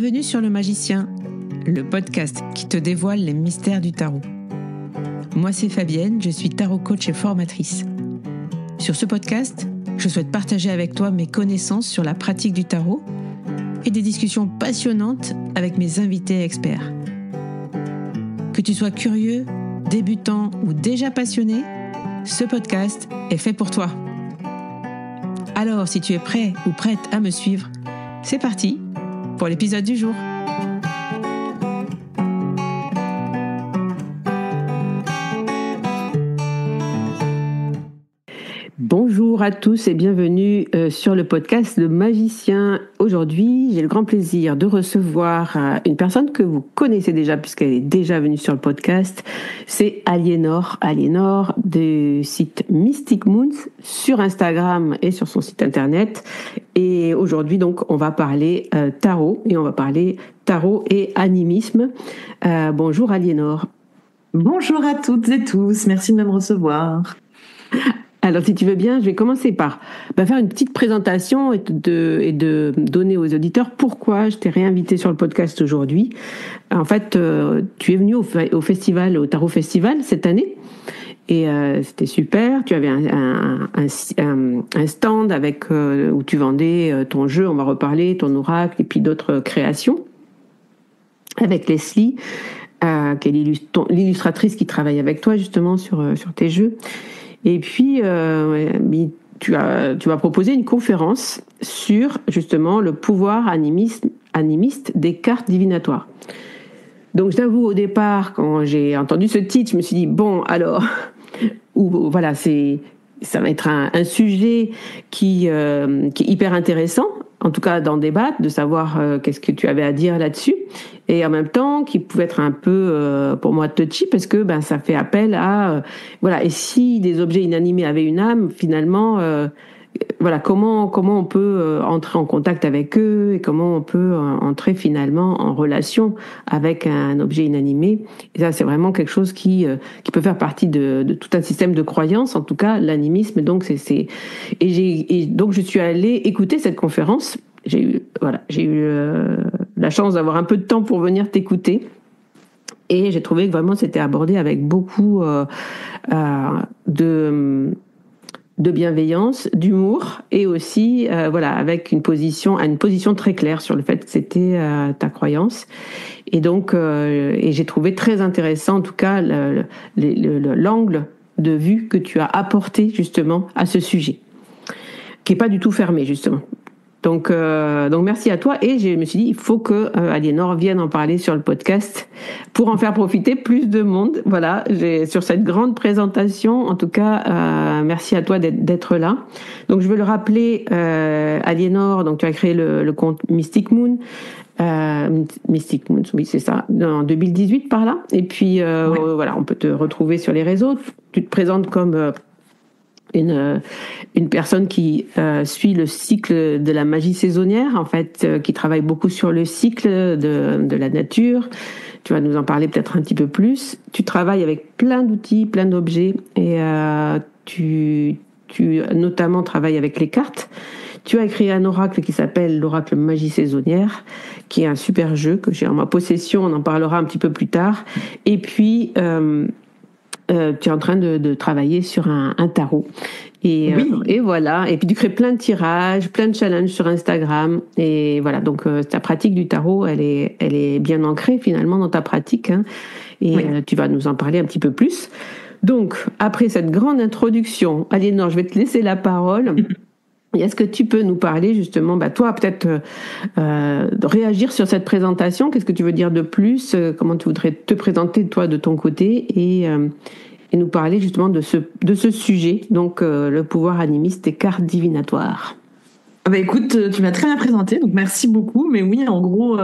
Bienvenue sur Le Magicien, le podcast qui te dévoile les mystères du tarot. Moi, c'est Fabienne, je suis tarot coach et formatrice. Sur ce podcast, je souhaite partager avec toi mes connaissances sur la pratique du tarot et des discussions passionnantes avec mes invités experts. Que tu sois curieux, débutant ou déjà passionné, ce podcast est fait pour toi. Alors, si tu es prêt ou prête à me suivre, c'est parti pour l'épisode du jour. Bonjour à tous et bienvenue sur le podcast Le Magicien. Aujourd'hui, j'ai le grand plaisir de recevoir une personne que vous connaissez déjà puisqu'elle est déjà venue sur le podcast. C'est Aliénor. Aliénor du site Mystic Moons sur Instagram et sur son site internet. Et aujourd'hui, donc, on va parler tarot et on va parler tarot et animisme. Bonjour Aliénor. Bonjour à toutes et tous. Merci de me recevoir. Alors, si tu veux bien, je vais commencer par faire une petite présentation et de donner aux auditeurs pourquoi je t'ai réinvité sur le podcast aujourd'hui. En fait, tu es venu au festival, au Tarot Festival cette année, et c'était super. Tu avais un stand avec où tu vendais ton jeu, on va reparler, ton oracle et puis d'autres créations avec Leslie, qui est l'illustratrice qui travaille avec toi justement sur tes jeux. Et puis, tu vas proposer une conférence sur, justement, le pouvoir animiste des cartes divinatoires. Donc, je t'avoue, au départ, quand j'ai entendu ce titre, je me suis dit, bon, alors, voilà, ça va être un sujet qui est hyper intéressant, en tout cas d'en débattre, de savoir qu'est-ce que tu avais à dire là-dessus, et en même temps qui pouvait être un peu pour moi touchy parce que ça fait appel à voilà, et si des objets inanimés avaient une âme, finalement voilà, comment on peut entrer en contact avec eux et comment on peut entrer finalement en relation avec un objet inanimé. Et ça, c'est vraiment quelque chose qui peut faire partie de tout un système de croyances, en tout cas l'animisme. Donc et donc je suis allée écouter cette conférence. J'ai eu la chance d'avoir un peu de temps pour venir t'écouter. Et j'ai trouvé que vraiment c'était abordé avec beaucoup de bienveillance, d'humour et aussi avec une position très claire sur le fait que c'était ta croyance. Et donc et j'ai trouvé très intéressant en tout cas l'angle de vue que tu as apporté justement à ce sujet, qui est pas du tout fermé justement. Donc merci à toi, et je me suis dit il faut que Aliénor vienne en parler sur le podcast pour en faire profiter plus de monde. Voilà, sur cette grande présentation. En tout cas, merci à toi d'être là. Donc je veux le rappeler, Aliénor. Donc tu as créé le compte Mystic Moon. Mystic Moon, oui c'est ça, en 2018 par là. Et puis voilà, on peut te retrouver sur les réseaux. Tu te présentes comme une personne qui suit le cycle de la magie saisonnière, en fait, qui travaille beaucoup sur le cycle de la nature. Tu vas nous en parler peut-être un petit peu plus. Tu travailles avec plein d'outils, plein d'objets, et tu notamment travailles avec les cartes. Tu as créé un oracle qui s'appelle l'oracle magie saisonnière, qui est un super jeu que j'ai en ma possession. On en parlera un petit peu plus tard. Et puis tu es en train de travailler sur un tarot. Et voilà. Et puis tu crées plein de tirages, plein de challenges sur Instagram. Et voilà. Donc ta pratique du tarot, elle est bien ancrée finalement dans ta pratique. Hein. Et tu vas nous en parler un petit peu plus. Donc après cette grande introduction, Aliénor, je vais te laisser la parole. Et est-ce que tu peux nous parler justement, toi peut-être de réagir sur cette présentation? Qu'est-ce que tu veux dire de plus? Comment tu voudrais te présenter toi de ton côté et nous parler justement de ce sujet, donc le pouvoir animiste des cartes divinatoires. Écoute, tu m'as très bien présenté, donc merci beaucoup. Mais oui, en gros,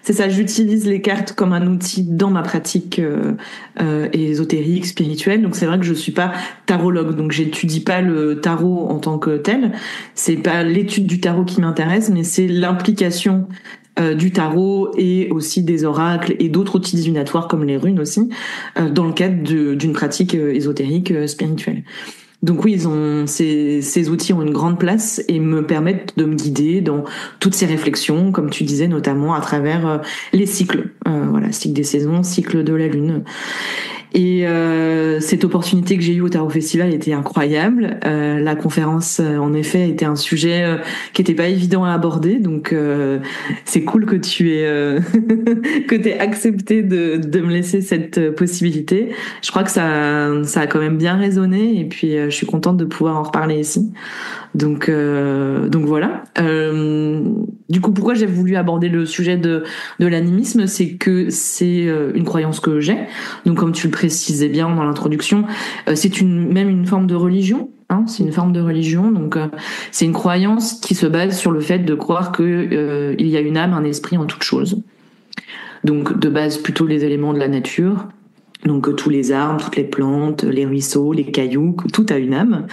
c'est ça, j'utilise les cartes comme un outil dans ma pratique ésotérique, spirituelle. Donc c'est vrai que je suis pas tarologue, donc j'étudie pas le tarot en tant que tel. C'est pas l'étude du tarot qui m'intéresse, mais c'est l'implication du tarot et aussi des oracles et d'autres outils divinatoires comme les runes aussi, dans le cadre d'une pratique ésotérique spirituelle. Donc oui, ces outils ont une grande place et me permettent de me guider dans toutes ces réflexions, comme tu disais, notamment à travers les cycles. Voilà, cycle des saisons, cycle de la lune. Et cette opportunité que j'ai eue au Tarot Festival était incroyable. La conférence, en effet, était un sujet qui était pas évident à aborder. Donc c'est cool que tu aies que t'aies accepté de me laisser cette possibilité. Je crois que ça a quand même bien résonné. Et puis je suis contente de pouvoir en reparler ici. Donc voilà. Du coup, pourquoi j'ai voulu aborder le sujet de l'animisme, c'est que c'est une croyance que j'ai. Donc, comme tu le précisais bien dans l'introduction, c'est même une forme de religion. Hein, c'est une forme de religion. Donc, c'est une croyance qui se base sur le fait de croire que il y a une âme, un esprit en toute chose. Donc, de base, plutôt les éléments de la nature. Donc tous les arbres, toutes les plantes, les ruisseaux, les cailloux, tout a une âme.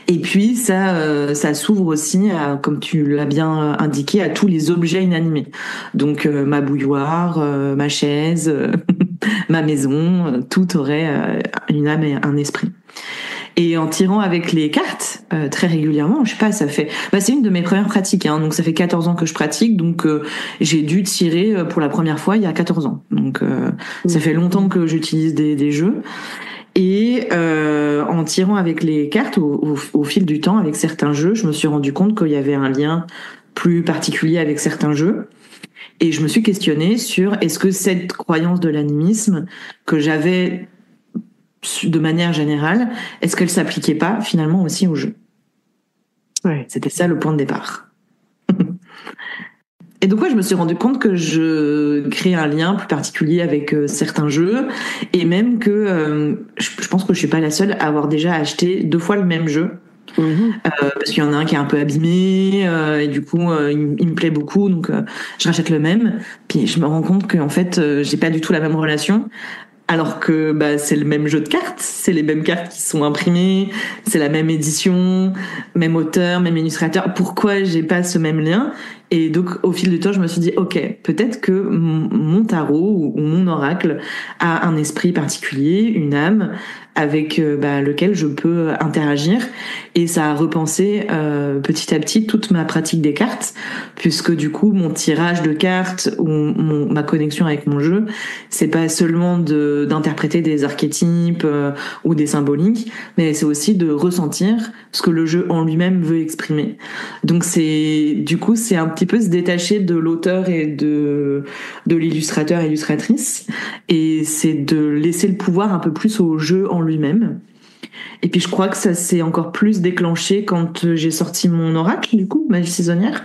Et puis ça s'ouvre aussi, comme tu l'as bien indiqué, à tous les objets inanimés. Donc ma bouilloire, ma chaise, ma maison, tout aurait une âme et un esprit. Et en tirant avec les cartes très régulièrement, je sais pas, c'est une de mes premières pratiques, hein, donc ça fait 14 ans que je pratique, donc j'ai dû tirer pour la première fois il y a 14 ans. Donc ça fait longtemps que j'utilise des jeux. Et en tirant avec les cartes au fil du temps avec certains jeux, je me suis rendu compte qu'il y avait un lien plus particulier avec certains jeux. Et je me suis questionnée sur est-ce que cette croyance de l'animisme que j'avais de manière générale, est-ce qu'elle s'appliquait pas finalement aussi au jeu? Ouais. C'était ça le point de départ. Et donc je me suis rendu compte que je créais un lien plus particulier avec certains jeux, et même que je pense que je suis pas la seule à avoir déjà acheté 2 fois le même jeu. Parce qu'il y en a un qui est un peu abîmé et du coup il me plaît beaucoup, donc je rachète le même. Puis je me rends compte que en fait j'ai pas du tout la même relation. Alors que c'est le même jeu de cartes, c'est les mêmes cartes qui sont imprimées, c'est la même édition, même auteur, même illustrateur. Pourquoi j'ai pas ce même lien? Et donc au fil du temps, je me suis dit ok, peut-être que mon tarot ou mon oracle a un esprit particulier, une âme avec lequel je peux interagir, et ça a repensé petit à petit toute ma pratique des cartes, puisque du coup mon tirage de cartes ou ma connexion avec mon jeu, c'est pas seulement d'interpréter des archétypes ou des symboliques, mais c'est aussi de ressentir ce que le jeu en lui-même veut exprimer. Donc c'est un petit peu se détacher de l'auteur et de l'illustrateur et illustratrice, et c'est de laisser le pouvoir un peu plus au jeu en lui-même. Et puis je crois que ça s'est encore plus déclenché quand j'ai sorti mon oracle, du coup, Magie saisonnière.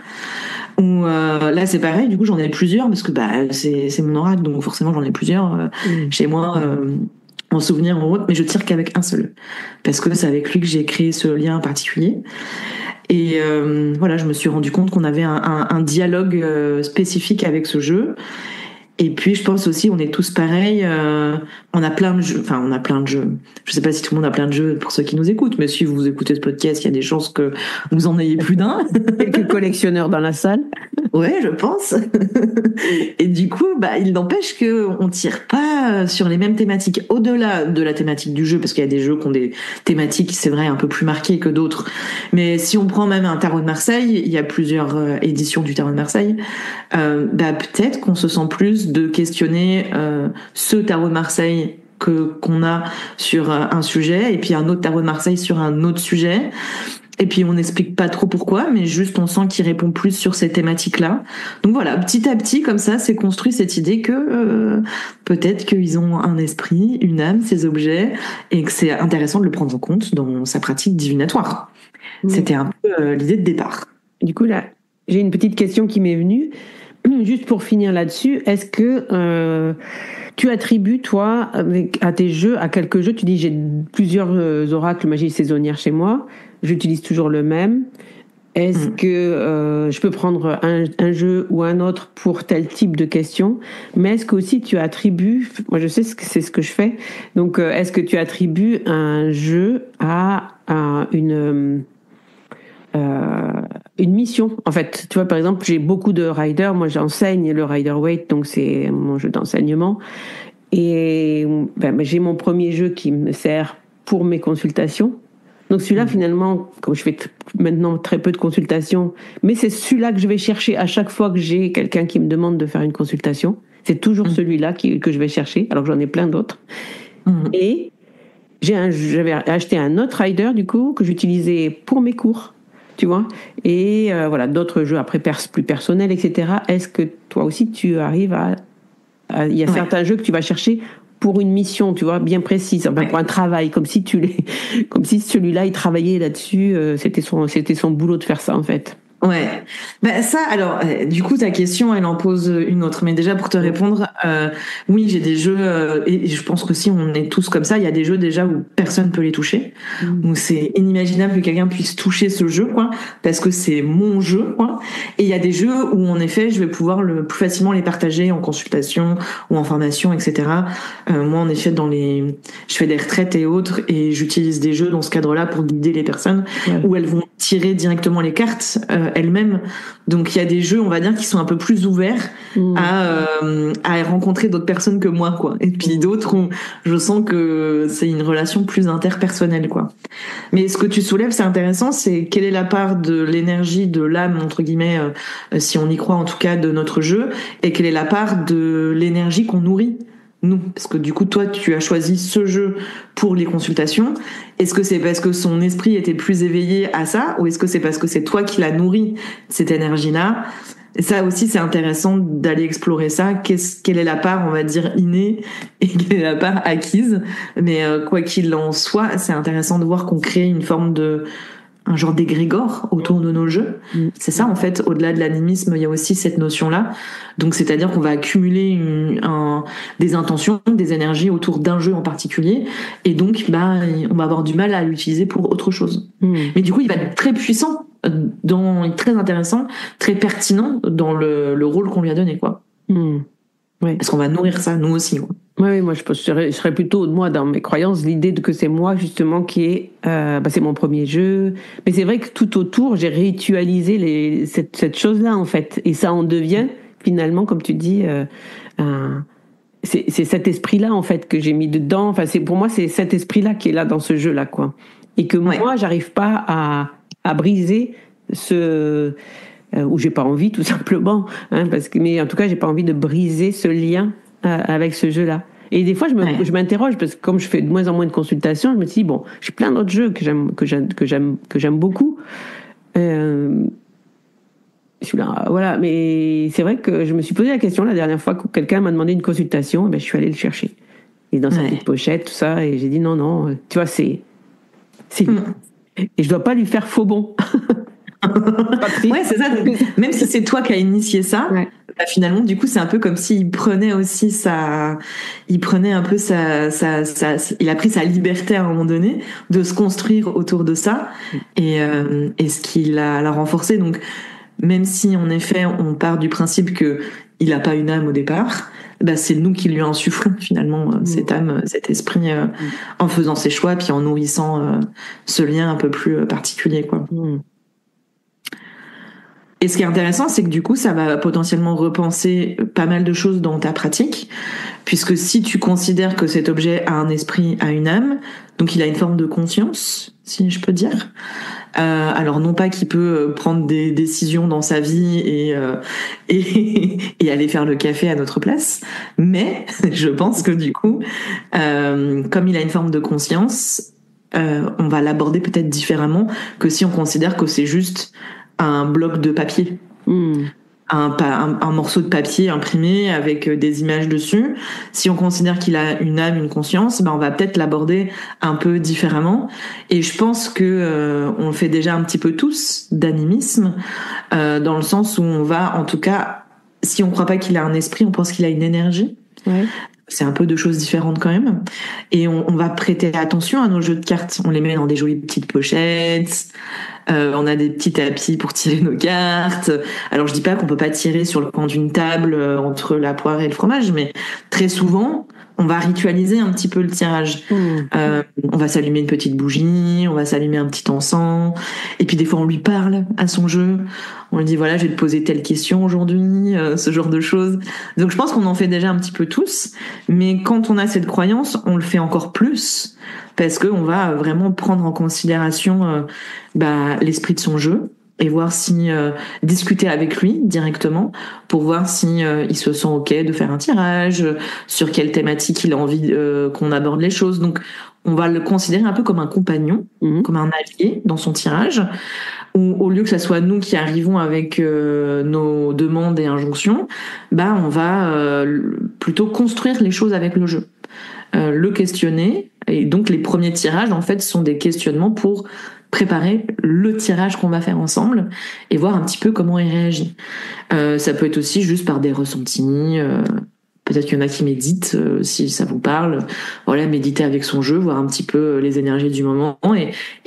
Où là c'est pareil, du coup j'en ai plusieurs parce que c'est mon oracle, donc forcément j'en ai plusieurs chez moi en souvenir en autre, mais je tire qu'avec un seul parce que c'est avec lui que j'ai créé ce lien particulier. Et voilà, je me suis rendu compte qu'on avait un dialogue spécifique avec ce jeu. Et puis je pense aussi, on est tous pareils, on a plein de jeux, enfin on a plein de jeux. Je sais pas si tout le monde a plein de jeux pour ceux qui nous écoutent, mais si vous écoutez ce podcast, il y a des chances que vous en ayez plus d'un. Quelques collectionneurs dans la salle. Ouais, je pense. Et du coup, il n'empêche que on tire pas sur les mêmes thématiques au-delà de la thématique du jeu, parce qu'il y a des jeux qui ont des thématiques, c'est vrai, un peu plus marquées que d'autres. Mais si on prend même un tarot de Marseille, il y a plusieurs éditions du tarot de Marseille, peut-être qu'on se sent plus de questionner ce tarot de Marseille qu'on a sur un sujet, et puis un autre tarot de Marseille sur un autre sujet. Et puis on n'explique pas trop pourquoi, mais juste on sent qu'il répond plus sur ces thématiques-là. Donc voilà, petit à petit, comme ça, s'est construit cette idée que peut-être qu'ils ont un esprit, une âme, ces objets, et que c'est intéressant de le prendre en compte dans sa pratique divinatoire. C'était un peu l'idée de départ. Du coup, là, j'ai une petite question qui m'est venue. Juste pour finir là-dessus, est-ce que tu attribues, toi, à tes jeux, à quelques jeux, tu dis j'ai plusieurs oracles magie saisonnière chez moi, j'utilise toujours le même. Est-ce que je peux prendre un jeu ou un autre pour tel type de question? Mais est-ce que aussi tu attribues, moi je sais que c'est ce que je fais, donc est-ce que tu attribues un jeu à une mission, en fait. Tu vois, par exemple, j'ai beaucoup de riders. Moi, j'enseigne le Rider-Waite, donc c'est mon jeu d'enseignement. Et j'ai mon premier jeu qui me sert pour mes consultations. Donc celui-là, finalement, comme je fais maintenant très peu de consultations, mais c'est celui-là que je vais chercher à chaque fois que j'ai quelqu'un qui me demande de faire une consultation. C'est toujours celui-là que je vais chercher, alors que j'en ai plein d'autres. Et j'avais acheté un autre rider, du coup, que j'utilisais pour mes cours, tu vois. Et voilà, d'autres jeux après plus personnels, etc. Est-ce que toi aussi, tu arrives il y a certains jeux que tu vas chercher pour une mission, tu vois, bien précise, enfin, pour un travail, comme si celui-là, il travaillait là-dessus, c'était son boulot de faire ça, en fait. Ouais, ça. Alors, du coup, ta question, elle en pose une autre. Mais déjà, pour te répondre, oui, j'ai des jeux et je pense que si on est tous comme ça, il y a des jeux déjà où personne peut les toucher, où c'est inimaginable que quelqu'un puisse toucher ce jeu, quoi, parce que c'est mon jeu, quoi. Et il y a des jeux où, en effet, je vais pouvoir plus facilement les partager en consultation ou en formation, etc. Moi, en effet, je fais des retraites et autres, et j'utilise des jeux dans ce cadre-là pour guider les personnes, où elles vont tirer directement les cartes. Elle-même. Donc il y a des jeux, on va dire, qui sont un peu plus ouverts à rencontrer d'autres personnes que moi, quoi. Et puis d'autres où je sens que c'est une relation plus interpersonnelle, quoi. Mais ce que tu soulèves, c'est intéressant, c'est quelle est la part de l'énergie de l'âme, entre guillemets, si on y croit en tout cas, de notre jeu, et quelle est la part de l'énergie qu'on nourrit, nous, parce que du coup, toi, tu as choisi ce jeu pour les consultations. Est-ce que c'est parce que son esprit était plus éveillé à ça, ou est-ce que c'est parce que c'est toi qui l'as nourri, cette énergie-là? Et ça aussi, c'est intéressant d'aller explorer ça. Quelle est la part, on va dire, innée, et quelle est la part acquise? Mais quoi qu'il en soit, c'est intéressant de voir qu'on crée une forme un genre d'égrégore autour de nos jeux. C'est ça, en fait, au-delà de l'animisme, il y a aussi cette notion-là. Donc, c'est-à-dire qu'on va accumuler des intentions, des énergies autour d'un jeu en particulier, et donc, on va avoir du mal à l'utiliser pour autre chose. Mais du coup, il va être très puissant, très intéressant, très pertinent dans le rôle qu'on lui a donné, quoi. Ouais. Parce qu'on va nourrir ça, nous aussi, quoi. Oui, moi je serais plutôt, moi, dans mes croyances, l'idée que c'est moi justement qui est, c'est mon premier jeu. Mais c'est vrai que tout autour, j'ai ritualisé cette chose-là en fait, et ça en devient finalement, comme tu dis, c'est cet esprit-là en fait que j'ai mis dedans. Enfin, pour moi, c'est cet esprit-là qui est là dans ce jeu-là, quoi. Et que moi, j'arrive pas à briser où j'ai pas envie, tout simplement, hein, mais en tout cas, j'ai pas envie de briser ce lien avec ce jeu-là. Et des fois, je m'interroge parce que comme je fais de moins en moins de consultations, je me dis bon, j'ai plein d'autres jeux que j'aime beaucoup. Celui-là, voilà. Mais c'est vrai que je me suis posé la question la dernière fois que quelqu'un m'a demandé une consultation, et je suis allée le chercher. Et dans sa petite pochette, tout ça, et j'ai dit non, tu vois, c'est lui. Et je dois pas lui faire faux bon. Ouais, c'est ça. Donc, même si c'est toi qui as initié ça, finalement, du coup, c'est un peu comme s'il prenait aussi il a pris sa liberté à un moment donné de se construire autour de ça, et ce qu'il l'a renforcé. Donc, même si en effet, on part du principe que il a pas une âme au départ, c'est nous qui lui insufflons finalement cette âme, cet esprit, en faisant ses choix, puis en nourrissant ce lien un peu plus particulier, quoi. Et ce qui est intéressant, c'est que du coup, ça va potentiellement repenser pas mal de choses dans ta pratique, puisque si tu considères que cet objet a un esprit, a une âme, donc il a une forme de conscience, si je peux dire. Alors non pas qu'il peut prendre des décisions dans sa vie et aller faire le café à notre place, mais je pense que du coup, comme il a une forme de conscience, on va l'aborder peut-être différemment que si on considère que c'est juste un bloc de papier, un morceau de papier imprimé avec des images dessus. Si on considère qu'il a une âme, une conscience, on va peut-être l'aborder un peu différemment. Et je pense que on le fait déjà un petit peu tous d'animisme, dans le sens où on va, en tout cas, si on croit pas qu'il a un esprit, on pense qu'il a une énergie. C'est un peu deux choses différentes quand même. Et on va prêter attention à nos jeux de cartes. On les met dans des jolies petites pochettes. On a des petits tapis pour tirer nos cartes. Alors je dis pas qu'on peut pas tirer sur le coin d'une table entre la poire et le fromage, mais très souvent on va ritualiser un petit peu le tirage. On va s'allumer une petite bougie, on va s'allumer un petit encens, et puis des fois on lui parle à son jeu. On lui dit voilà, je vais te poser telle question aujourd'hui, ce genre de choses. Donc je pense qu'on en fait déjà un petit peu tous, mais quand on a cette croyance, on le fait encore plus, parce que on va vraiment prendre en considération l'esprit de son jeu et voir si discuter avec lui directement pour voir si il se sent ok de faire un tirage, sur quelle thématique il a envie qu'on aborde les choses. Donc on va le considérer un peu comme un compagnon, comme un allié dans son tirage, où au lieu que ça soit nous qui arrivons avec nos demandes et injonctions, on va plutôt construire les choses avec le jeu, le questionner. Et donc les premiers tirages en fait sont des questionnements pour préparer le tirage qu'on va faire ensemble et voir un petit peu comment il réagit. Ça peut être aussi juste par des ressentis. Peut-être qu'il y en a qui méditent, si ça vous parle. Voilà, méditer avec son jeu, voir un petit peu les énergies du moment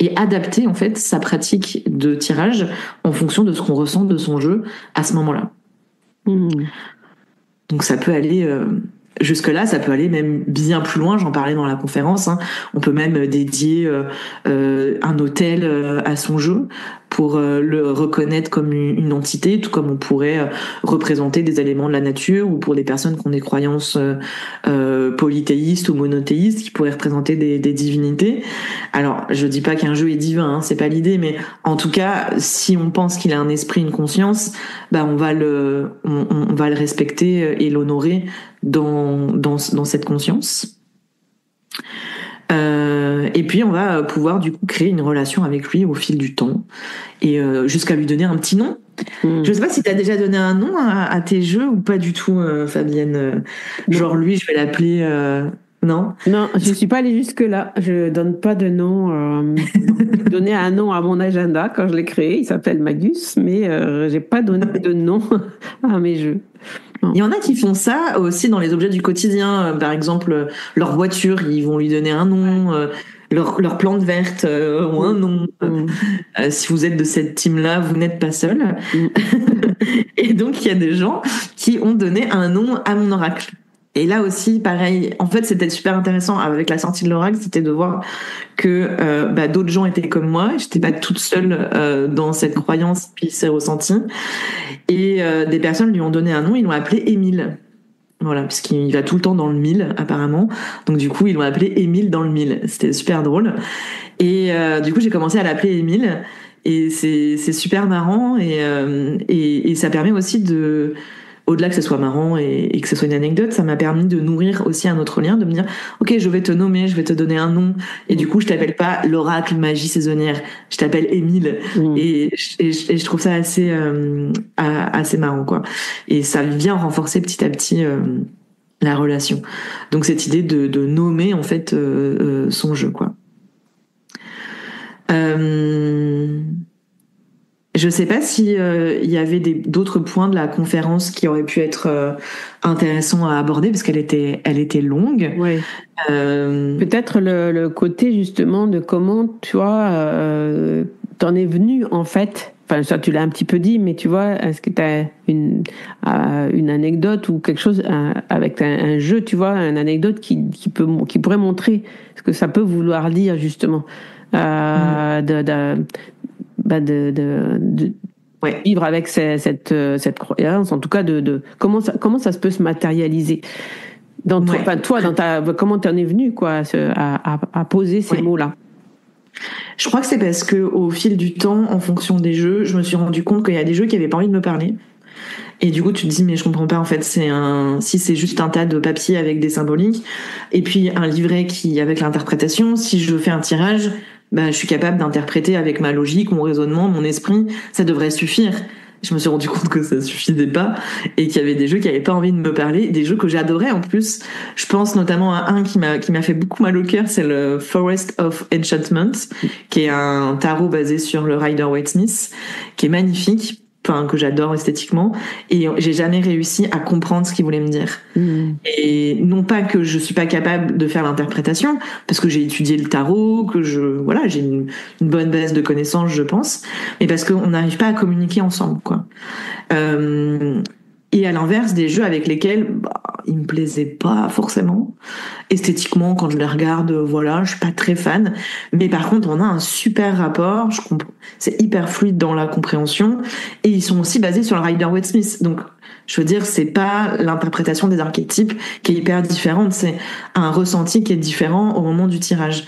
et adapter en fait sa pratique de tirage en fonction de ce qu'on ressent de son jeu à ce moment-là. Donc ça peut aller jusque-là, ça peut aller même bien plus loin. J'en parlais dans la conférence. On peut même dédier un hôtel à son jeu pour le reconnaître comme une entité, tout comme on pourrait représenter des éléments de la nature, ou pour des personnes qui ont des croyances polythéistes ou monothéistes, qui pourraient représenter des divinités. Alors, je dis pas qu'un jeu est divin, c'est pas l'idée, mais en tout cas, si on pense qu'il a un esprit, une conscience, on va le respecter et l'honorer dans cette conscience. Et puis on va pouvoir du coup créer une relation avec lui au fil du temps et jusqu'à lui donner un petit nom. Je sais pas si tu as déjà donné un nom à tes jeux ou pas du tout, Fabienne. Genre lui, je vais l'appeler... Non, je suis pas allée jusque là. Je donne pas de nom. J'ai donné un nom à mon agenda quand je l'ai créé. Il s'appelle Magus, mais j'ai pas donné de nom à mes jeux. Il y en a qui font ça aussi dans les objets du quotidien. Par exemple, leur voiture, ils vont lui donner un nom. Leur plante verte ont un nom. Si vous êtes de cette team-là, vous n'êtes pas seul. Et donc, il y a des gens qui ont donné un nom à mon oracle. Et là aussi, pareil, en fait, c'était super intéressant avec la sortie de l'oracle, c'était de voir que d'autres gens étaient comme moi. J'étais pas toute seule dans cette croyance puis ces ressentis. Et des personnes lui ont donné un nom, ils l'ont appelé Émile. Voilà, puisqu'il va tout le temps dans le 1000 apparemment. Donc du coup, ils l'ont appelé Émile dans le 1000. C'était super drôle. Et du coup, j'ai commencé à l'appeler Émile. Et c'est super marrant et ça permet aussi de... Au-delà que ce soit marrant et que ce soit une anecdote, ça m'a permis de nourrir aussi un autre lien, de me dire ok, je vais te nommer, je vais te donner un nom, et du coup je t'appelle pas l'oracle magie saisonnière, je t'appelle Émile. Et je trouve ça assez marrant, quoi. Et ça vient renforcer petit à petit la relation. Donc cette idée de nommer en fait son jeu, quoi. Je sais pas si il y avait d'autres points de la conférence qui auraient pu être intéressants à aborder, parce qu'elle était longue. Oui. Peut-être le côté justement de comment toi t'en es venu en fait. Enfin, ça tu l'as un petit peu dit, mais tu vois, est-ce que tu as une anecdote ou quelque chose avec un jeu, tu vois, une anecdote qui pourrait montrer ce que ça peut vouloir dire justement. Vivre avec cette croyance, en tout cas de comment ça peut se matérialiser dans toi, comment t'en es venu quoi à poser ces mots-là. Je crois que c'est parce que au fil du temps, en fonction des jeux, je me suis rendu compte qu'il y a des jeux qui avaient pas envie de me parler. Et du coup, tu te dis, mais je comprends pas, en fait, si c'est juste un tas de papier avec des symboliques, et puis un livret avec l'interprétation, si je fais un tirage, je suis capable d'interpréter avec ma logique, mon raisonnement, mon esprit, ça devrait suffire. Je me suis rendu compte que ça suffisait pas, et qu'il y avait des jeux qui avaient pas envie de me parler, des jeux que j'adorais en plus. Je pense notamment à un qui m'a fait beaucoup mal au cœur, c'est le Forest of Enchantment, qui est un tarot basé sur le Rider-Waite-Smith, qui est magnifique, que j'adore esthétiquement, et j'ai jamais réussi à comprendre ce qu'il voulait me dire. Et non pas que je suis pas capable de faire l'interprétation, parce que j'ai étudié le tarot, que j'ai une bonne base de connaissances, je pense, mais parce qu'on n'arrive pas à communiquer ensemble, quoi. et à l'inverse des jeux avec lesquels ils me plaisaient pas forcément. Esthétiquement, quand je les regarde, voilà, je suis pas très fan. Mais par contre, on a un super rapport. C'est hyper fluide dans la compréhension. Et ils sont aussi basés sur le Rider-Waite-Smith. Donc, je veux dire, c'est pas l'interprétation des archétypes qui est hyper différente. C'est un ressenti qui est différent au moment du tirage.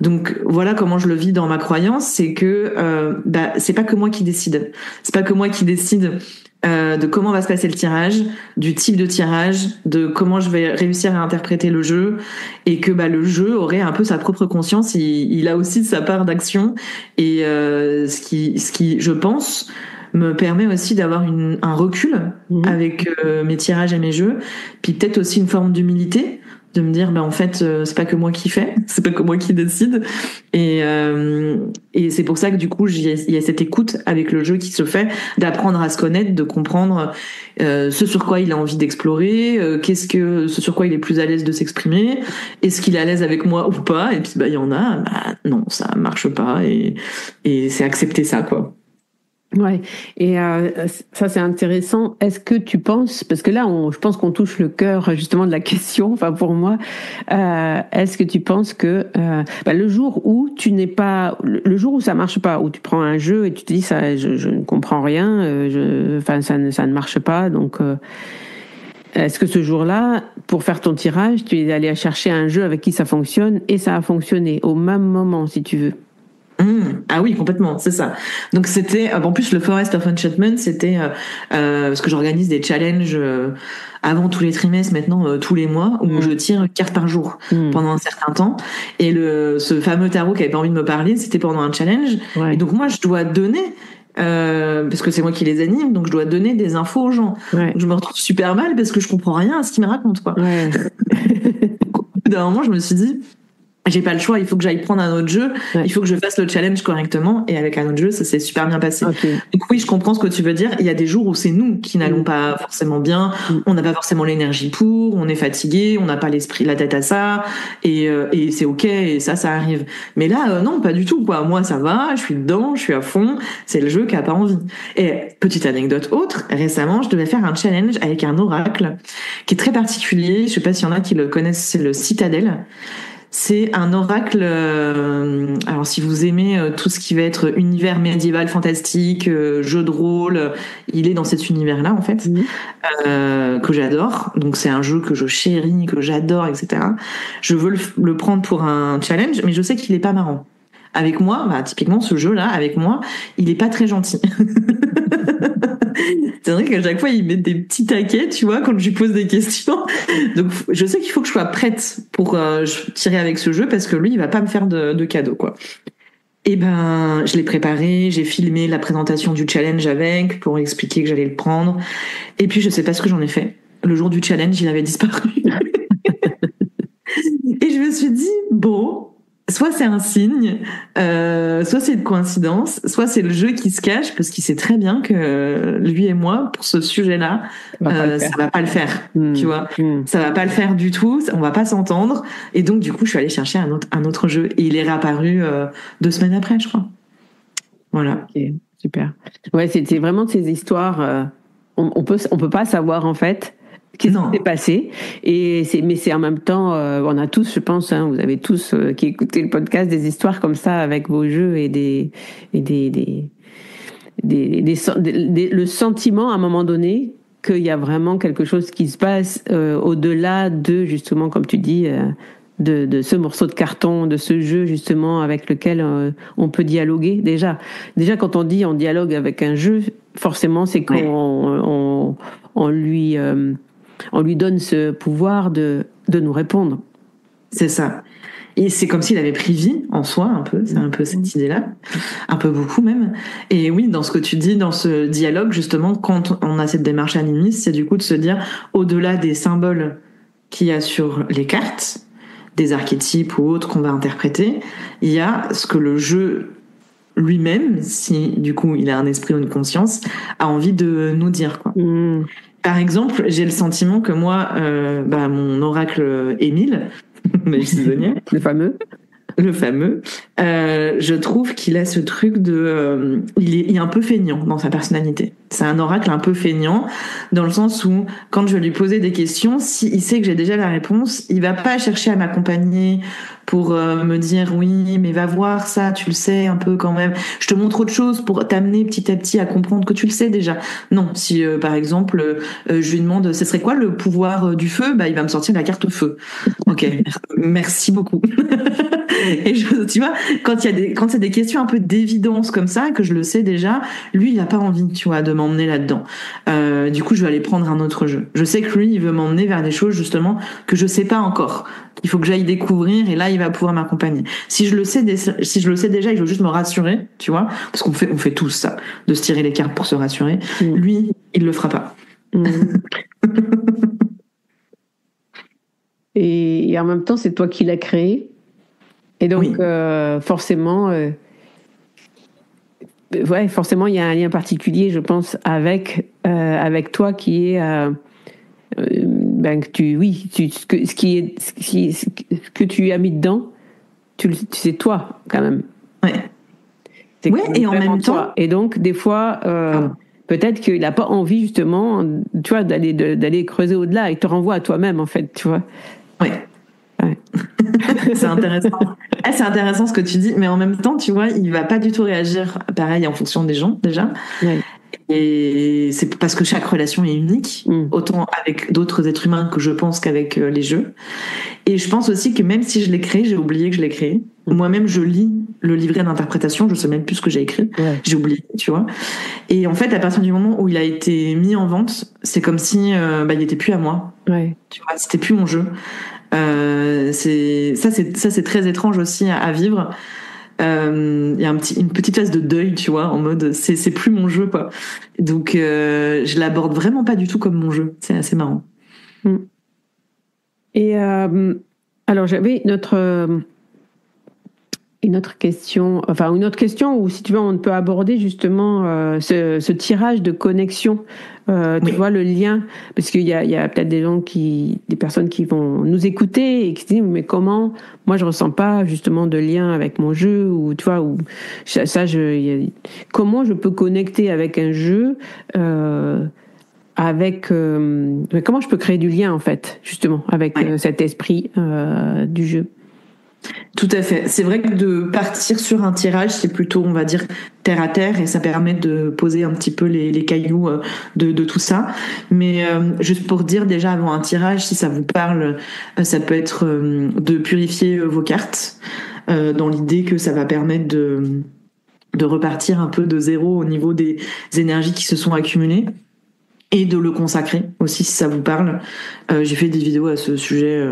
Donc, voilà comment je le vis dans ma croyance. C'est que, c'est pas que moi qui décide. C'est pas que moi qui décide de comment va se passer le tirage, du type de tirage, de comment je vais réussir à interpréter le jeu, et que le jeu aurait un peu sa propre conscience. Il a aussi sa part d'action, et ce qui, je pense, me permet aussi d'avoir un recul avec mes tirages et mes jeux, puis peut-être aussi une forme d'humilité, de me dire en fait c'est pas que moi qui fais, c'est pas que moi qui décide, et c'est pour ça que du coup il y a cette écoute avec le jeu qui se fait, d'apprendre à se connaître, de comprendre ce sur quoi il a envie d'explorer, ce sur quoi il est plus à l'aise de s'exprimer, est-ce qu'il est à l'aise avec moi ou pas, et puis il y en a non, ça marche pas, et c'est accepter ça, quoi. Ouais, et ça c'est intéressant. Est-ce que tu penses, parce que là je pense qu'on touche le cœur justement de la question, enfin pour moi, est-ce que tu penses que le jour où le jour où ça marche pas, où tu prends un jeu et tu te dis ça, je ne comprends rien, ça ne marche pas, donc est-ce que ce jour-là, pour faire ton tirage, tu es allé chercher un jeu avec qui ça fonctionne et ça a fonctionné au même moment, si tu veux? Ah oui, complètement, c'est ça. Donc c'était, en plus le Forest of Enchantment, c'était parce que j'organise des challenges avant tous les trimestres, maintenant tous les mois, où je tire une carte par jour pendant un certain temps. Et ce fameux tarot qui avait pas envie de me parler, c'était pendant un challenge. Ouais. Et donc moi, je dois donner, parce que c'est moi qui les anime, donc je dois donner des infos aux gens. Ouais. Donc je me retrouve super mal parce que je comprends rien à ce qu'ils me racontent, quoi. Ouais. Au bout d'un moment, je me suis dit, j'ai pas le choix, il faut que j'aille prendre un autre jeu, il faut que je fasse le challenge correctement, et avec un autre jeu, ça s'est super bien passé. Okay. Donc oui, je comprends ce que tu veux dire. Il y a des jours où c'est nous qui n'allons pas forcément bien, on n'a pas forcément l'énergie pour, on est fatigué, on n'a pas la tête à ça, et c'est ok, et ça arrive. Mais là, non, pas du tout, quoi. Moi, ça va, je suis dedans, je suis à fond, c'est le jeu qui a pas envie. Et petite anecdote autre, récemment, je devais faire un challenge avec un oracle qui est très particulier, je sais pas s'il y en a qui le connaissent, c'est le Citadel. C'est un oracle, alors si vous aimez tout ce qui va être univers médiéval, fantastique, jeu de rôle, il est dans cet univers-là en fait, que j'adore. Donc c'est un jeu que je chéris, que j'adore, etc. Je veux le prendre pour un challenge, mais je sais qu'il est pas marrant. Avec moi, typiquement ce jeu-là, avec moi, il est pas très gentil. C'est vrai qu'à chaque fois, il met des petits taquets, tu vois, quand je lui pose des questions. Donc, je sais qu'il faut que je sois prête pour tirer avec ce jeu, parce que lui, il va pas me faire de cadeaux, quoi. Et je l'ai préparé, j'ai filmé la présentation du challenge avec, pour expliquer que j'allais le prendre. Et puis, je sais pas ce que j'en ai fait. Le jour du challenge, il avait disparu. Et je me suis dit, bon, soit c'est un signe, soit c'est une coïncidence, soit c'est le jeu qui se cache, parce qu'il sait très bien que lui et moi, pour ce sujet-là, ça va pas le faire, tu vois. Ça va pas le faire du tout, on va pas s'entendre. Et donc, du coup, je suis allée chercher un autre jeu. Et il est réapparu 2 semaines après, je crois. Voilà. Ok, super. Ouais, c'est vraiment ces histoires, on peut pas savoir, en fait, qu'est-ce qui s'est passé, mais c'est en même temps, on a tous, je pense, vous avez tous qui écoutez le podcast, des histoires comme ça avec vos jeux, et le sentiment à un moment donné qu'il y a vraiment quelque chose qui se passe au-delà de, justement, comme tu dis, de ce morceau de carton, de ce jeu justement avec lequel on peut dialoguer. Déjà quand on dit on dialogue avec un jeu, forcément c'est qu'on on lui donne ce pouvoir de nous répondre. C'est ça. Et c'est comme s'il avait pris vie en soi, un peu. C'est un peu cette idée-là. Un peu beaucoup même. Et oui, dans ce que tu dis, dans ce dialogue, justement, quand on a cette démarche animiste, c'est du coup de se dire, au-delà des symboles qu'il y a sur les cartes, des archétypes ou autres qu'on va interpréter, il y a ce que le jeu lui-même, si du coup il a un esprit ou une conscience, a envie de nous dire, quoi. Par exemple, j'ai le sentiment que moi, mon oracle Émile, le fameux, le fameux, je trouve qu'il a ce truc de... il est un peu feignant dans sa personnalité. C'est un oracle un peu feignant, dans le sens où, quand je vais lui poser des questions, s'il sait que j'ai déjà la réponse, il va pas chercher à m'accompagner pour me dire oui, mais va voir ça, tu le sais un peu quand même. Je te montre autre chose pour t'amener petit à petit à comprendre que tu le sais déjà. Non, si par exemple je lui demande ce serait quoi le pouvoir du feu, bah il va me sortir la carte feu. Ok, merci beaucoup. Et tu vois, quand c'est des questions un peu d'évidence comme ça, que je le sais déjà, lui il a pas envie, tu vois, de m'emmener là-dedans. Du coup, je vais aller prendre un autre jeu. Je sais que lui, il veut m'emmener vers des choses justement que je sais pas encore. Il faut que j'aille découvrir et là, il va pouvoir m'accompagner. Si je le sais déjà, il veut juste me rassurer, tu vois, parce qu'on fait tous ça, de se tirer les cartes pour se rassurer. Lui, il le fera pas. Et en même temps, c'est toi qui l'as créé. Et donc, forcément, forcément, il y a un lien particulier, je pense, avec toi qui est ce que tu as mis dedans, c'est toi quand même. Oui, et en même temps. Toi. Et donc, des fois, peut-être qu'il n'a pas envie justement, tu vois, d'aller creuser au-delà. Il te renvoie à toi-même, en fait, tu vois. Oui. Ouais. C'est intéressant. C'est intéressant ce que tu dis, mais en même temps, tu vois, il va pas du tout réagir pareil en fonction des gens déjà. Ouais. Et c'est parce que chaque relation est unique, autant avec d'autres êtres humains que je pense qu'avec les jeux. Et je pense aussi que même si je l'ai créé, j'ai oublié que je l'ai créé. Moi-même, je lis le livret d'interprétation, je sais même plus ce que j'ai écrit. Ouais. J'ai oublié, tu vois. Et en fait, à partir du moment où il a été mis en vente, c'est comme si il était plus à moi. Ouais. Tu vois, c'était plus mon jeu. C'est très étrange aussi à vivre. Il y a une petite phase de deuil, tu vois, en mode c'est plus mon jeu, quoi. Donc je l'aborde vraiment pas du tout comme mon jeu. C'est assez marrant. Et alors j'avais une autre question, où si tu veux on peut aborder justement ce tirage de connexion. Tu vois le lien, parce qu'il y a peut-être des personnes qui vont nous écouter et qui se disent mais comment moi je ressens pas justement de lien avec mon jeu, ou tu vois, ou comment je peux connecter avec un jeu, comment je peux créer du lien en fait justement avec cet esprit du jeu. Tout à fait. C'est vrai que de partir sur un tirage, c'est plutôt, on va dire, terre à terre, et ça permet de poser un petit peu les cailloux de tout ça. Mais juste pour dire déjà avant un tirage, si ça vous parle, ça peut être de purifier vos cartes, dans l'idée que ça va permettre de repartir un peu de zéro au niveau des énergies qui se sont accumulées. Et de le consacrer aussi, si ça vous parle. J'ai fait des vidéos à ce sujet,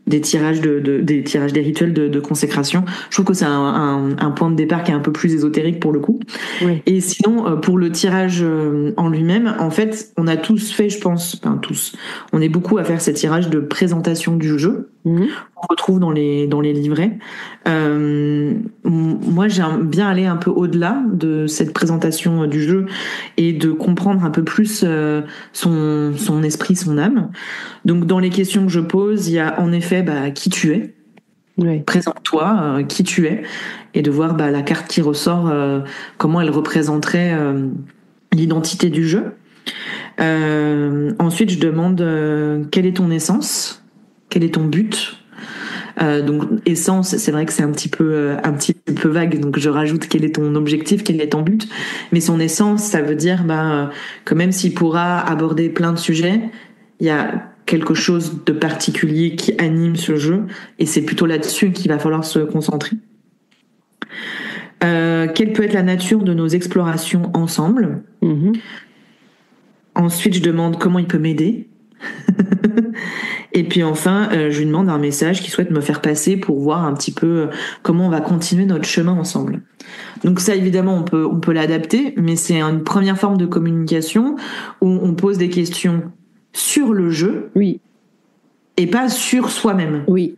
des tirages des rituels de consécration. Je trouve que c'est un point de départ qui est un peu plus ésotérique pour le coup. Oui. Et sinon, pour le tirage en lui-même, en fait, on a tous fait, je pense, enfin tous, on est beaucoup à faire ces tirages de présentation du jeu. On retrouve dans les livrets. Moi, j'aime bien aller un peu au-delà de cette présentation du jeu et de comprendre un peu plus son esprit, son âme. Donc, dans les questions que je pose, il y a en effet qui tu es. Oui. Présente-toi, qui tu es, et de voir la carte qui ressort, comment elle représenterait l'identité du jeu. Ensuite, je demande quelle est ton essence, quel est ton but. Donc essence, c'est vrai que c'est un petit peu vague, donc je rajoute quel est ton objectif, quel est ton but. Mais son essence, ça veut dire que même s'il pourra aborder plein de sujets, il y a quelque chose de particulier qui anime ce jeu, et c'est plutôt là-dessus qu'il va falloir se concentrer. Quelle peut être la nature de nos explorations ensemble. Ensuite, je demande comment il peut m'aider. Et puis enfin, je lui demande un message qu'il souhaite me faire passer pour voir un petit peu comment on va continuer notre chemin ensemble. Donc ça, évidemment, on peut l'adapter, mais c'est une première forme de communication où on pose des questions sur le jeu, oui, et pas sur soi-même. Oui.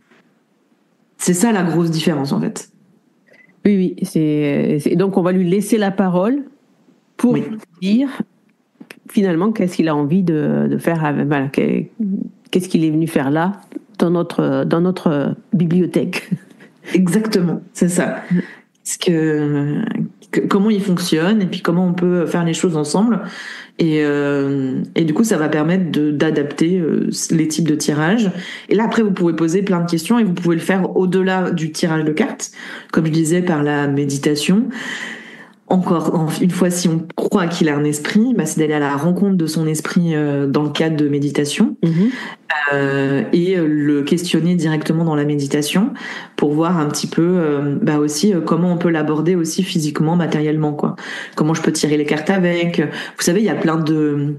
C'est ça la grosse différence, en fait. Oui, donc on va lui laisser la parole pour dire finalement qu'est-ce qu'il a envie de faire, qu'est-ce qu'il est venu faire là dans notre bibliothèque. Exactement, c'est ça. Comment il fonctionne et puis comment on peut faire les choses ensemble. Et du coup, ça va permettre d'adapter les types de tirages. Et là, après, vous pouvez poser plein de questions et vous pouvez le faire au-delà du tirage de cartes, comme je disais, par la méditation. Encore une fois, si on croit qu'il a un esprit, c'est d'aller à la rencontre de son esprit dans le cadre de méditation. Et le questionner directement dans la méditation pour voir un petit peu aussi comment on peut l'aborder aussi physiquement, matériellement, quoi. Comment je peux tirer les cartes avec. Vous savez, il y a plein de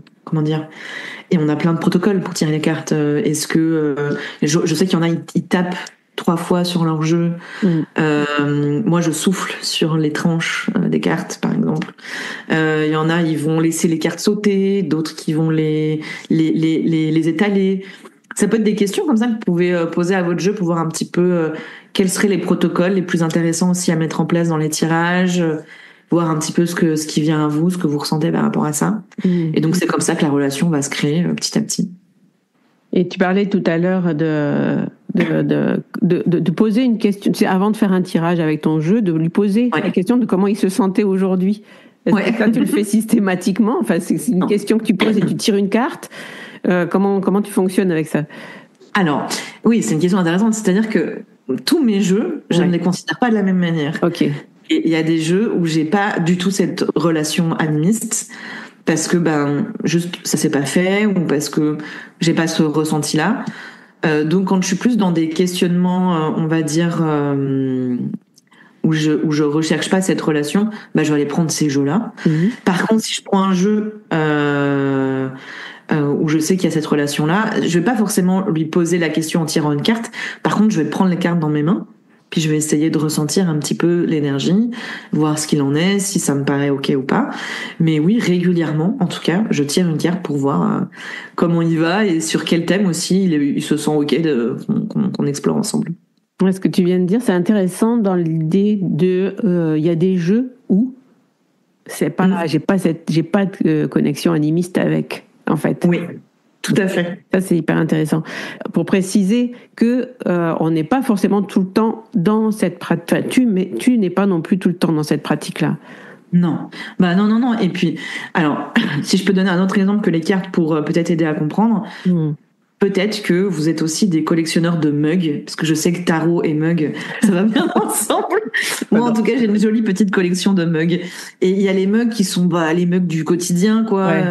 et on a plein de protocoles pour tirer les cartes. Est-ce que je sais qu'il y en a, ils tapent 3 fois sur leur jeu. Moi, je souffle sur les tranches des cartes, par exemple. Il y en a, ils vont laisser les cartes sauter, d'autres qui vont les étaler. Ça peut être des questions comme ça que vous pouvez poser à votre jeu pour voir un petit peu quels seraient les protocoles les plus intéressants aussi à mettre en place dans les tirages, voir un petit peu ce qui vient à vous, ce que vous ressentez par rapport à ça. Et donc, c'est comme ça que la relation va se créer petit à petit. Et tu parlais tout à l'heure de poser une question, avant de faire un tirage avec ton jeu, de lui poser la question de comment il se sentait aujourd'hui. Est-ce que ça, tu le fais systématiquement? Enfin, c'est une question que tu poses et tu tires une carte. Comment tu fonctionnes avec ça? Alors, oui, c'est une question intéressante. C'est-à-dire que tous mes jeux, je ne les considère pas de la même manière. Ok. Et il y a des jeux où j'ai pas du tout cette relation animiste parce que juste ça s'est pas fait ou parce que j'ai pas ce ressenti-là. Donc quand je suis plus dans des questionnements, on va dire où je recherche pas cette relation, je vais aller prendre ces jeux-là. Par contre, si je prends un jeu où je sais qu'il y a cette relation-là, je vais pas forcément lui poser la question en tirant une carte. Par contre, je vais prendre les cartes dans mes mains, puis je vais essayer de ressentir un petit peu l'énergie, voir ce qu'il en est, si ça me paraît ok ou pas. Mais oui, régulièrement, en tout cas, je tire une carte pour voir comment il va et sur quel thème aussi il se sent ok qu'on explore ensemble. Ce que tu viens de dire, c'est intéressant dans l'idée de, il y a des jeux où c'est pas, j'ai pas de connexion animiste avec, en fait. Oui, tout à fait. Ça, c'est hyper intéressant. Pour préciser que on n'est pas forcément tout le temps dans cette pratique. Enfin, tu n'es pas non plus tout le temps dans cette pratique-là. Non. Non. Et puis, alors, si je peux donner un autre exemple que les cartes pour peut-être aider à comprendre. Peut-être que vous êtes aussi des collectionneurs de mugs, parce que je sais que tarot et mug, ça va bien ensemble. Moi, en tout cas, j'ai une jolie petite collection de mugs. Et il y a les mugs qui sont les mugs du quotidien, quoi. Ouais.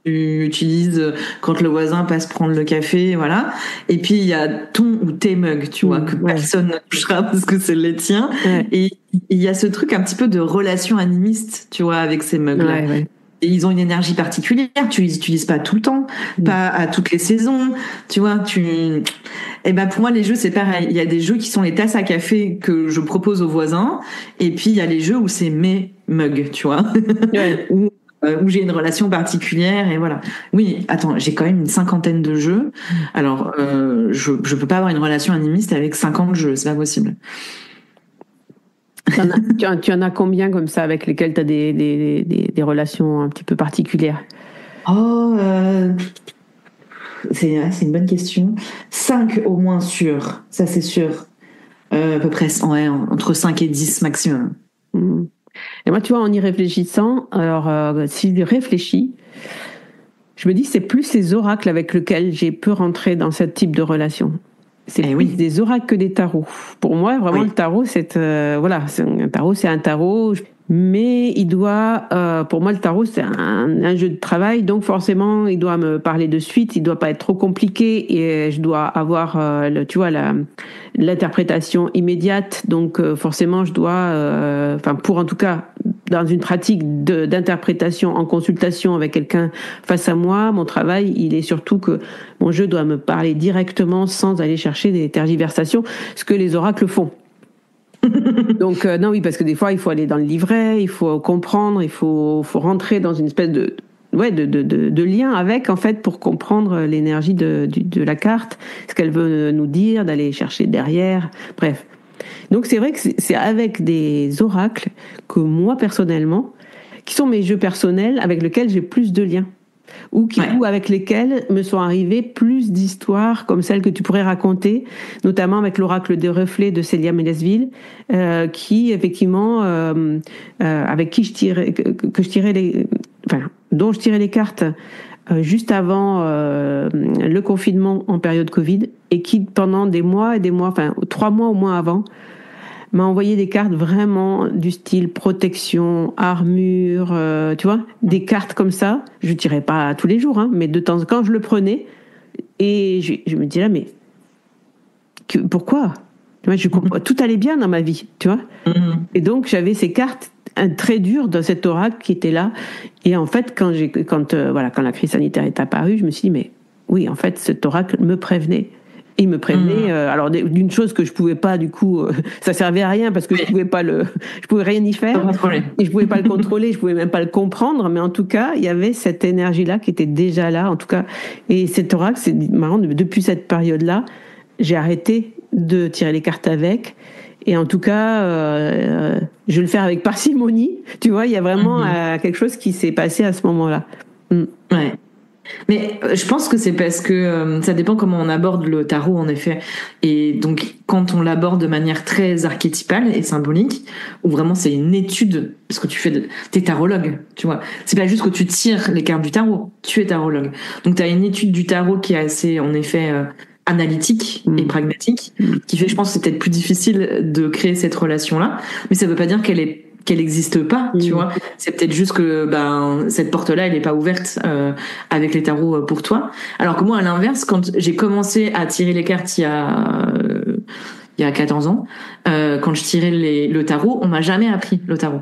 Tu utilises quand le voisin passe prendre le café, voilà. Et puis, il y a ton ou tes mugs, tu vois, que personne ne touchera parce que c'est les tiens. Et il y a ce truc un petit peu de relation animiste, tu vois, avec ces mugs-là. Et ils ont une énergie particulière, tu les utilises pas tout le temps, pas à toutes les saisons, tu vois, pour moi, les jeux, c'est pareil. Il y a des jeux qui sont les tasses à café que je propose aux voisins, et puis il y a les jeux où c'est mes mugs, tu vois, où j'ai une relation particulière, et voilà. Oui, attends, j'ai quand même une 50aine de jeux, alors je peux pas avoir une relation animiste avec 50 jeux, c'est pas possible. Tu en as combien comme ça avec lesquels tu as des relations un petit peu particulières? C'est une bonne question. 5 au moins sûrs, ça c'est sûr. À peu près entre 5 et 10 maximum. Et moi, tu vois, en y réfléchissant, alors si je réfléchis, je me dis que c'est plus ces oracles avec lesquels j'ai pu rentrer dans ce type de relation. C'est plus des oracles que des tarots. Pour moi, vraiment, le tarot, un tarot, c'est un tarot. Mais il doit, pour moi, le tarot, c'est un jeu de travail. Donc, forcément, il doit me parler de suite. Il doit pas être trop compliqué. Et je dois avoir, l'interprétation immédiate. Donc, forcément, je dois, pour en tout cas, dans une pratique d'interprétation en consultation avec quelqu'un face à moi, mon travail, il est surtout que mon jeu doit me parler directement sans aller chercher des tergiversations, ce que les oracles font. Donc non, oui, parce que des fois, il faut aller dans le livret, il faut comprendre, il faut rentrer dans une espèce de lien avec, en fait, pour comprendre l'énergie de la carte, ce qu'elle veut nous dire, d'aller chercher derrière, bref. Donc c'est vrai que c'est avec des oracles que moi personnellement, qui sont mes jeux personnels, avec lesquels j'ai plus de liens. ou avec lesquelles me sont arrivées plus d'histoires comme celles que tu pourrais raconter, notamment avec l'oracle des reflets de Célia Mélesville, qui effectivement, avec qui dont je tirais les cartes juste avant le confinement en période Covid, et qui pendant des mois et des mois, 3 mois au moins avant, m'a envoyé des cartes vraiment du style protection, armure, tu vois, des cartes comme ça. Je tirais pas tous les jours, hein, mais de temps en temps, je le prenais et je me disais là, mais pourquoi? Tu vois, tout allait bien dans ma vie, tu vois. Et donc j'avais ces cartes très dures dans cet oracle qui était là. Et en fait, quand la crise sanitaire est apparue, je me suis dit mais oui, en fait, cet oracle me prévenait. Il me prévenait, alors d'une chose que je pouvais pas, du coup, ça servait à rien parce que je pouvais rien y faire, et je pouvais pas le contrôler, je pouvais même pas le comprendre, mais en tout cas, il y avait cette énergie-là qui était déjà là, en tout cas, et cet oracle, c'est marrant, depuis cette période-là, j'ai arrêté de tirer les cartes avec, et en tout cas, je vais le faire avec parcimonie, tu vois, il y a vraiment quelque chose qui s'est passé à ce moment-là. Ouais. Mais je pense que c'est parce que ça dépend comment on aborde le tarot, en effet. Et donc, quand on l'aborde de manière très archétypale et symbolique, où vraiment c'est une étude, parce que t'es tarologue, tu vois. C'est pas juste que tu tires les cartes du tarot, tu es tarologue. Donc, t'as une étude du tarot qui est assez, en effet, analytique et pragmatique, qui fait, je pense, que c'est peut-être plus difficile de créer cette relation-là. Mais ça veut pas dire qu'elle existe pas, tu vois. C'est peut-être juste que cette porte-là, elle est pas ouverte avec les tarots pour toi. Alors que moi, à l'inverse, quand j'ai commencé à tirer les cartes il y a 14 ans, quand je tirais le tarot, on m'a jamais appris le tarot.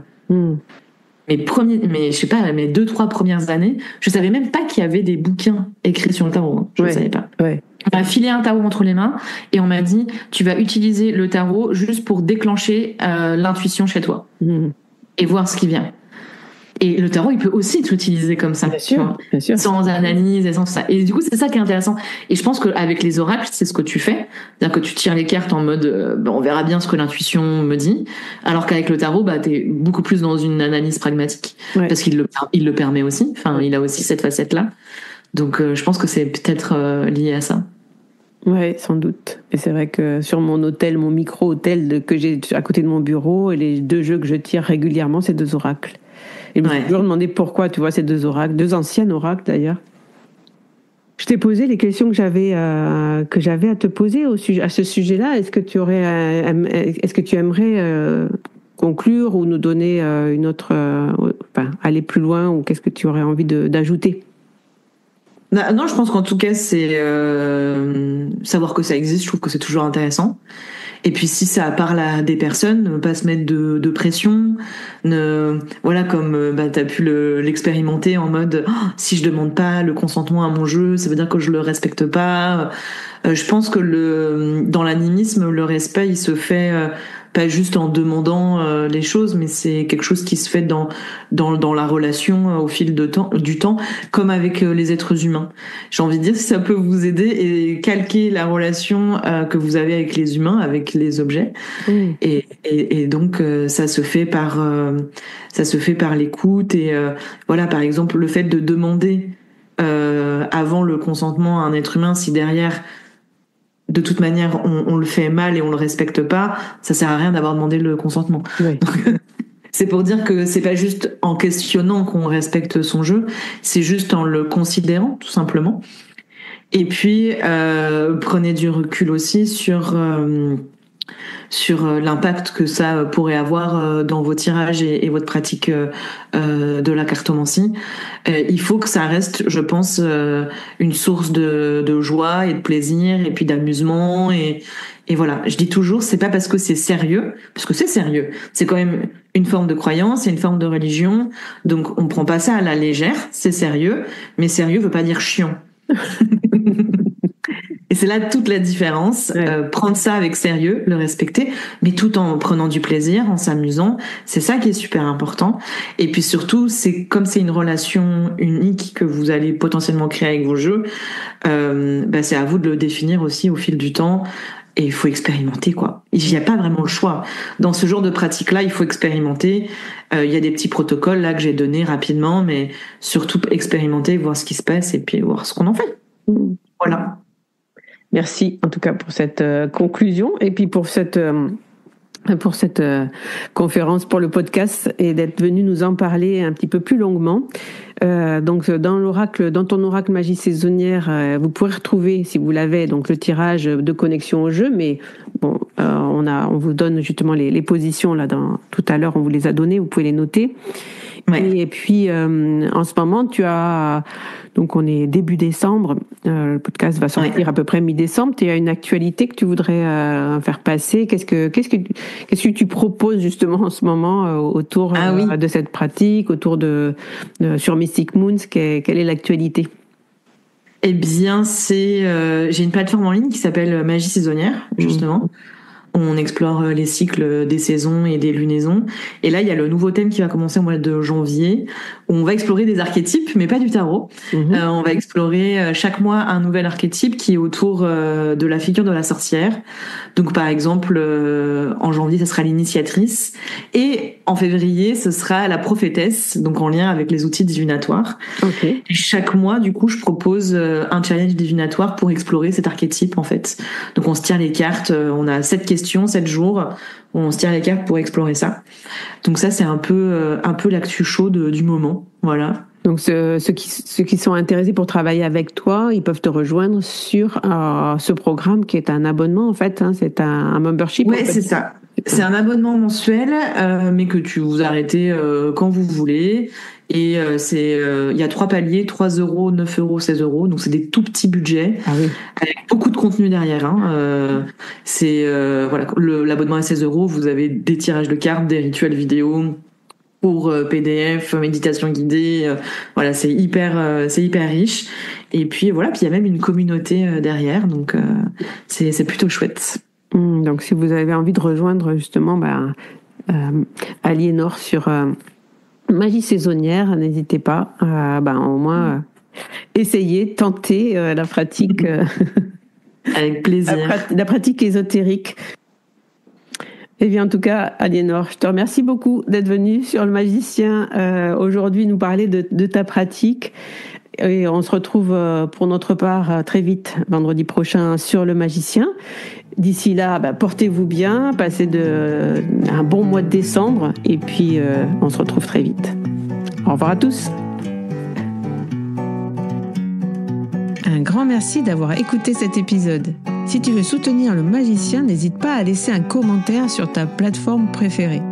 Mes 2-3 premières années, je savais même pas qu'il y avait des bouquins écrits sur le tarot. Hein. Je ne savais pas. Ouais. On m'a filé un tarot entre les mains et on m'a dit tu vas utiliser le tarot juste pour déclencher l'intuition chez toi et voir ce qui vient. Et le tarot, il peut aussi être utilisé comme ça, bien sûr. Sans analyse et sans ça. Et du coup, c'est ça qui est intéressant. Et je pense qu'avec les oracles, c'est ce que tu fais, c'est-à-dire que tu tires les cartes en mode, on verra bien ce que l'intuition me dit, alors qu'avec le tarot, t'es beaucoup plus dans une analyse pragmatique, parce qu'il le permet aussi. Enfin, il a aussi cette facette-là. Donc, je pense que c'est peut-être lié à ça. Ouais, sans doute. Et c'est vrai que sur mon hôtel, mon micro-hôtel que j'ai à côté de mon bureau, et les 2 jeux que je tire régulièrement, c'est 2 oracles. Et je me suis toujours demandé pourquoi, tu vois, ces 2 oracles, 2 anciens oracles d'ailleurs. Je t'ai posé les questions que j'avais à te poser à ce sujet-là. Est-ce que tu aimerais conclure ou nous donner une autre, aller plus loin, ou qu'est-ce que tu aurais envie d'ajouter? Non, je pense qu'en tout cas, c'est savoir que ça existe. Je trouve que c'est toujours intéressant. Et puis si ça parle à des personnes, ne pas se mettre de pression, comme t'as pu l'expérimenter en mode si je demande pas le consentement à mon jeu, ça veut dire que je le respecte pas. Je pense que dans l'animisme, le respect, il se fait pas juste en demandant les choses, mais c'est quelque chose qui se fait dans la relation au fil du temps, comme avec les êtres humains. J'ai envie de dire, si ça peut vous aider et calquer la relation que vous avez avec les humains, avec les objets, et donc ça se fait par l'écoute et par exemple le fait de demander avant le consentement à un être humain, si derrière de toute manière on le fait mal et on le respecte pas, ça sert à rien d'avoir demandé le consentement. Oui. Donc, c'est pour dire que c'est pas juste en questionnant qu'on respecte son jeu, c'est juste en le considérant tout simplement. Et puis prenez du recul aussi sur l'impact que ça pourrait avoir dans vos tirages et votre pratique de la cartomancie. Il faut que ça reste, je pense, une source de joie et de plaisir et puis d'amusement et voilà. Je dis toujours, c'est pas parce que c'est sérieux, parce que c'est sérieux. C'est quand même une forme de croyance, c'est une forme de religion, donc on prend pas ça à la légère. C'est sérieux, mais sérieux veut pas dire chiant. Et c'est là toute la différence. Prendre ça avec sérieux, le respecter, mais tout en prenant du plaisir, en s'amusant. C'est ça qui est super important. Et puis surtout, c'est une relation unique que vous allez potentiellement créer avec vos jeux. C'est à vous de le définir aussi au fil du temps. et il faut expérimenter, quoi. Il n'y a pas vraiment le choix. Dans ce genre de pratique-là, il faut expérimenter. Il y a des petits protocoles là que j'ai donnés rapidement, mais surtout expérimenter, voir ce qui se passe et puis voir ce qu'on en fait. Voilà. Merci en tout cas pour cette conclusion et puis pour cette conférence, pour le podcast et d'être venu nous en parler un petit peu plus longuement. Donc dans ton oracle magie saisonnière, vous pourrez retrouver, si vous l'avez, donc le tirage de connexion au jeu, mais bon, on vous donne justement les positions là tout à l'heure, on vous les a données, vous pouvez les noter. Ouais. Et puis en ce moment, donc on est début décembre, le podcast va sortir à peu près mi-décembre. Tu as une actualité que tu voudrais faire passer. Qu'est-ce que tu proposes justement en ce moment autour de cette pratique, autour sur Mystic Moons, quelle est l'actualité? Eh bien, j'ai une plateforme en ligne qui s'appelle Magie saisonnière, justement. On explore les cycles des saisons et des lunaisons. Et là, il y a le nouveau thème qui va commencer au mois de janvier, où on va explorer des archétypes, mais pas du tarot. On va explorer chaque mois un nouvel archétype qui est autour de la figure de la sorcière. Donc, par exemple, en janvier, ce sera l'initiatrice. Et en février, ce sera la prophétesse, donc en lien avec les outils divinatoires. Okay. Et chaque mois, du coup, je propose un challenge divinatoire pour explorer cet archétype, en fait. Donc, on se tire les cartes, on a 7 questions, 7 jours, où on se tire les cartes pour explorer ça. Donc ça, c'est un peu l'actu chaude du moment, voilà. Donc ceux qui sont intéressés pour travailler avec toi, ils peuvent te rejoindre sur ce programme qui est un abonnement en fait, hein, c'est un membership. Oui, c'est ça. C'est un abonnement mensuel, mais que vous arrêtez quand vous voulez. Et il y a 3 paliers, 3 €, 9 €, 16 €. Donc c'est des tout petits budgets, avec beaucoup de contenu derrière. Voilà, l'abonnement à 16 €, vous avez des tirages de cartes, des rituels vidéo, cours PDF, méditation guidée. Voilà, c'est hyper riche. Et puis voilà, puis il y a même une communauté derrière, donc c'est plutôt chouette. Donc si vous avez envie de rejoindre justement Aliénor sur Magie saisonnière, n'hésitez pas au moins essayer, tenter la pratique avec plaisir, la pratique ésotérique. Eh bien, en tout cas, Aliénor, je te remercie beaucoup d'être venue sur Le Magicien aujourd'hui nous parler de ta pratique. Et on se retrouve pour notre part très vite, vendredi prochain, sur Le Magicien. D'ici là, portez-vous bien, passez un bon mois de décembre, et puis on se retrouve très vite. Au revoir à tous. Un grand merci d'avoir écouté cet épisode. Si tu veux soutenir Le Magicien, n'hésite pas à laisser un commentaire sur ta plateforme préférée.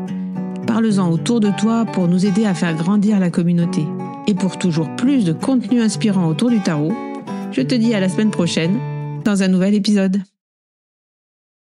Parle-en autour de toi pour nous aider à faire grandir la communauté. Et pour toujours plus de contenu inspirant autour du tarot, je te dis à la semaine prochaine dans un nouvel épisode.